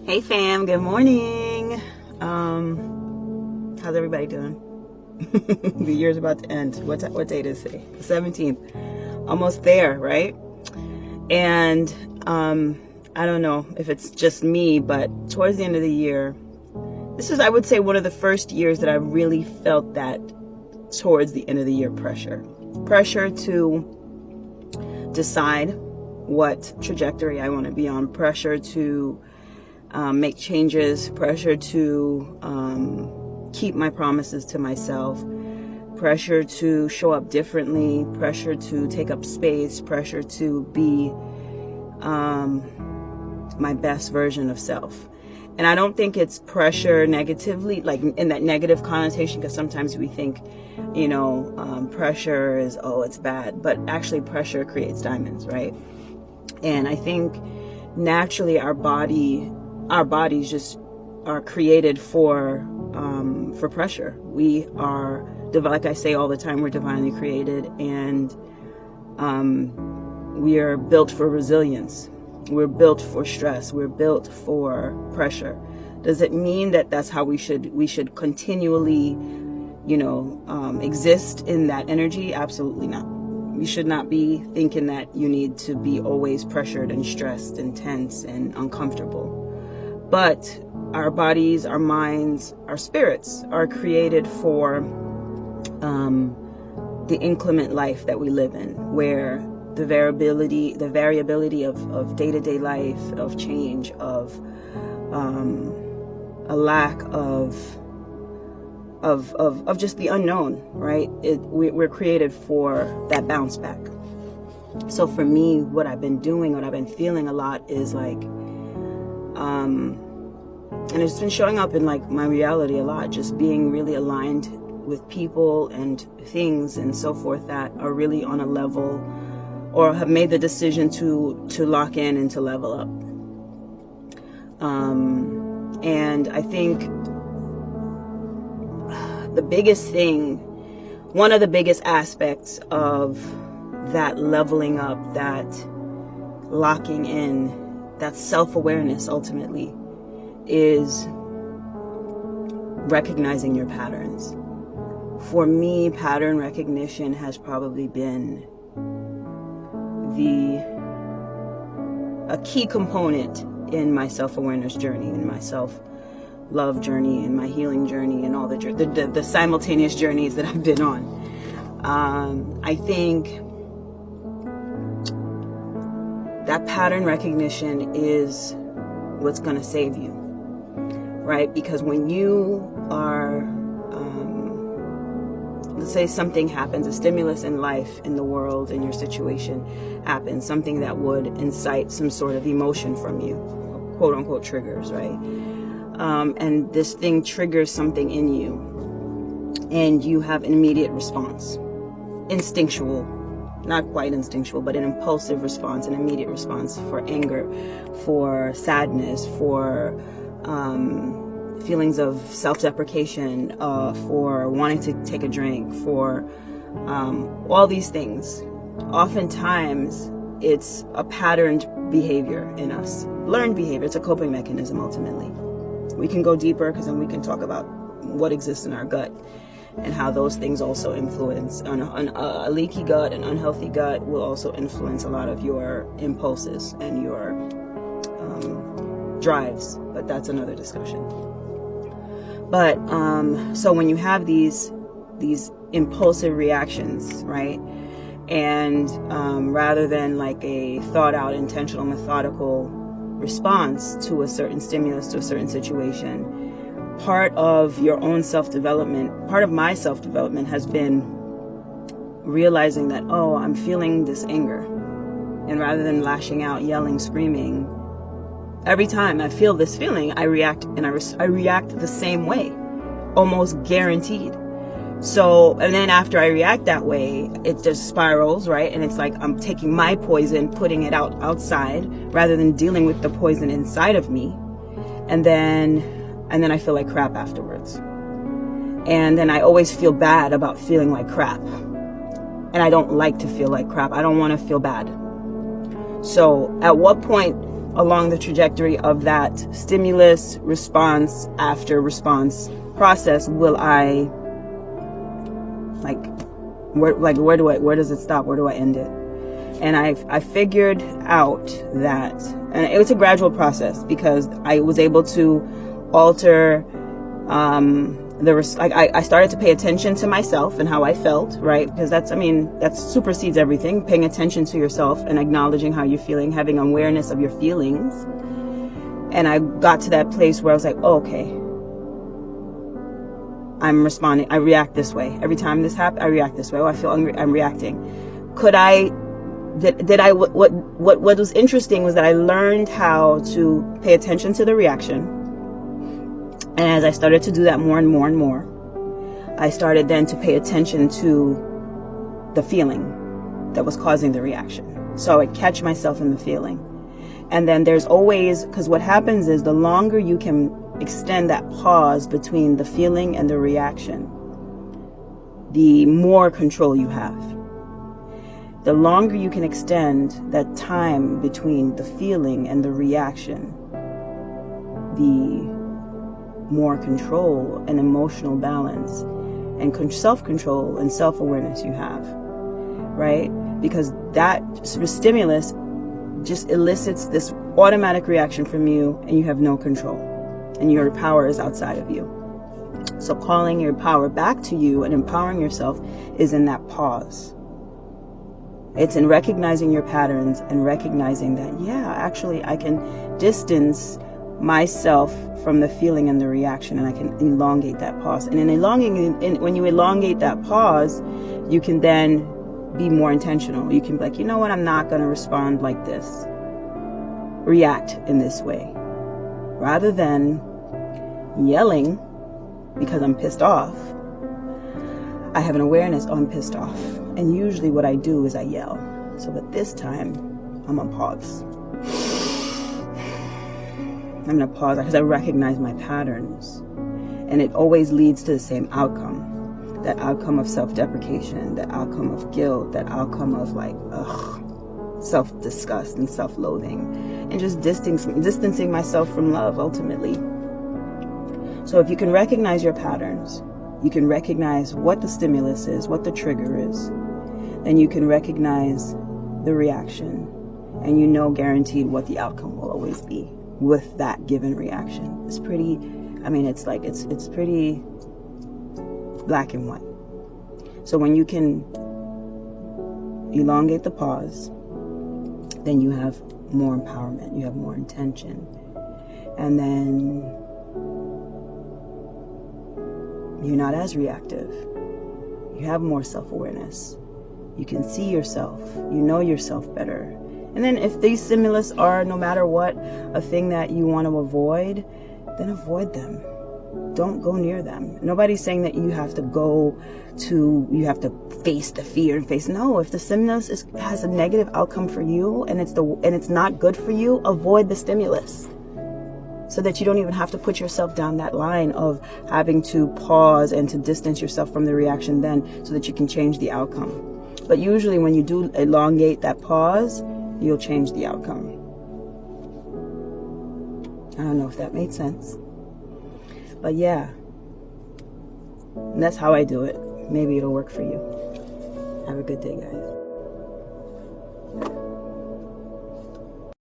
Hey fam, good morning. How's everybody doing? The year's about to end. What date is today? The 17th. Almost there, right? And I don't know if it's just me, but towards the end of the year, this is, I would say, one of the first years that I really felt that towards the end of the year pressure. Pressure to decide what trajectory I want to be on. Pressure to make changes, pressure to keep my promises to myself, pressure to show up differently, pressure to take up space, pressure to be my best version of self. And I don't think it's pressure negatively, like in that negative connotation, because sometimes we think, pressure is, oh, it's bad. But actually pressure creates diamonds, right? And I think naturally our bodies just are created for pressure. We are, like I say all the time, we're divinely created, and we are built for resilience. We're built for stress. We're built for pressure. Does it mean that that's how we should continually, exist in that energy? Absolutely not. You should not be thinking that you need to be always pressured and stressed and tense and uncomfortable. But our bodies, our minds, our spirits are created for the inclement life that we live in, where the variability of day-to-day life, of change, of a lack of just the unknown, right? We're created for that bounce back. So for me, what I've been doing, what I've been feeling a lot is like, and it's been showing up in like my reality a lot, just being really aligned with people and things and so forth that are really on a level, or have made the decision to lock in and to level up. And I think one of the biggest aspects of that leveling up, that locking in, that self-awareness ultimately, is recognizing your patterns. For me, pattern recognition has probably been a key component in my self-awareness journey, in my self-love journey, in my healing journey, and all the simultaneous journeys that I've been on. I think that pattern recognition is what's going to save you, right? Because when you are, let's say something happens, a stimulus in life, in the world, in your situation happens, something that would incite some sort of emotion from you, quote unquote triggers, right? And this thing triggers something in you, and you have an immediate response, instinctual, not quite instinctual, but an impulsive response, an immediate response for anger, for sadness, for feelings of self-deprecation, for wanting to take a drink, for all these things. Oftentimes, it's a patterned behavior in us. Learned behavior. It's a coping mechanism, ultimately. We can go deeper, because then we can talk about what exists in our gut and how those things also influence. A leaky gut, an unhealthy gut will also influence a lot of your impulses and your drives, but that's another discussion. But so when you have these impulsive reactions, right, and rather than like a thought out, intentional, methodical response to a certain stimulus, to a certain situation, part of your own self-development, part of my self-development has been realizing that, oh, I'm feeling this anger, and rather than lashing out, yelling, screaming, every time I feel this feeling, I react, and I react the same way, almost guaranteed. So, and then after I react that way, it just spirals, right? And it's like I'm taking my poison, putting it outside, rather than dealing with the poison inside of me. And then I feel like crap afterwards. And then I always feel bad about feeling like crap. And I don't like to feel like crap. I don't want to feel bad. So at what point along the trajectory of that stimulus response after response process will I, where does it stop? Where do I end it? And I figured out that, and it was a gradual process, because I was able to alter I started to pay attention to myself and how I felt, right? Because that supersedes everything. Paying attention to yourself and acknowledging how you're feeling, having awareness of your feelings. And I got to that place where I was like, oh, okay, I'm responding. I react this way. Every time this happens, I react this way. Oh, I feel angry. I'm reacting. What was interesting was that I learned how to pay attention to the reaction. And as I started to do that more and more and more, I started then to pay attention to the feeling that was causing the reaction. So I would catch myself in the feeling. And then there's always, because what happens is the longer you can extend that pause between the feeling and the reaction, the more control you have. The longer you can extend that time between the feeling and the reaction, the more control and emotional balance and self-control and self-awareness you have, right? Because that stimulus just elicits this automatic reaction from you, and you have no control, and your power is outside of you. So calling your power back to you and empowering yourself is in that pause. It's in recognizing your patterns and recognizing that, yeah, actually I can distance myself from the feeling and the reaction, and I can elongate that pause. And when you elongate that pause, you can then be more intentional. You can be like, you know what, I'm not going to respond like this. React in this way. Rather than yelling because I'm pissed off, I have an awareness, oh, I'm pissed off. And usually what I do is I yell. But this time, I'm going to pause. I'm going to pause because I recognize my patterns. And it always leads to the same outcome. That outcome of self-deprecation, that outcome of guilt, that outcome of self-disgust and self-loathing. And just distancing myself from love, ultimately. So if you can recognize your patterns, you can recognize what the stimulus is, what the trigger is, then you can recognize the reaction, and you know guaranteed what the outcome will always be with that given reaction. It's pretty, it's pretty black and white. So when you can elongate the pause, then you have more empowerment, you have more intention, and then you're not as reactive. You have more self-awareness. You can see yourself. You know yourself better. And then if these stimulus are, no matter what, a thing that you want to avoid, then avoid them. Don't go near them. Nobody's saying that you have to face the fear and face. No, if the stimulus has a negative outcome for you and it's not good for you, avoid the stimulus. So that you don't even have to put yourself down that line of having to pause and to distance yourself from the reaction then, so that you can change the outcome. But usually when you do elongate that pause, you'll change the outcome. I don't know if that made sense. But yeah, and that's how I do it. Maybe it'll work for you. Have a good day, guys.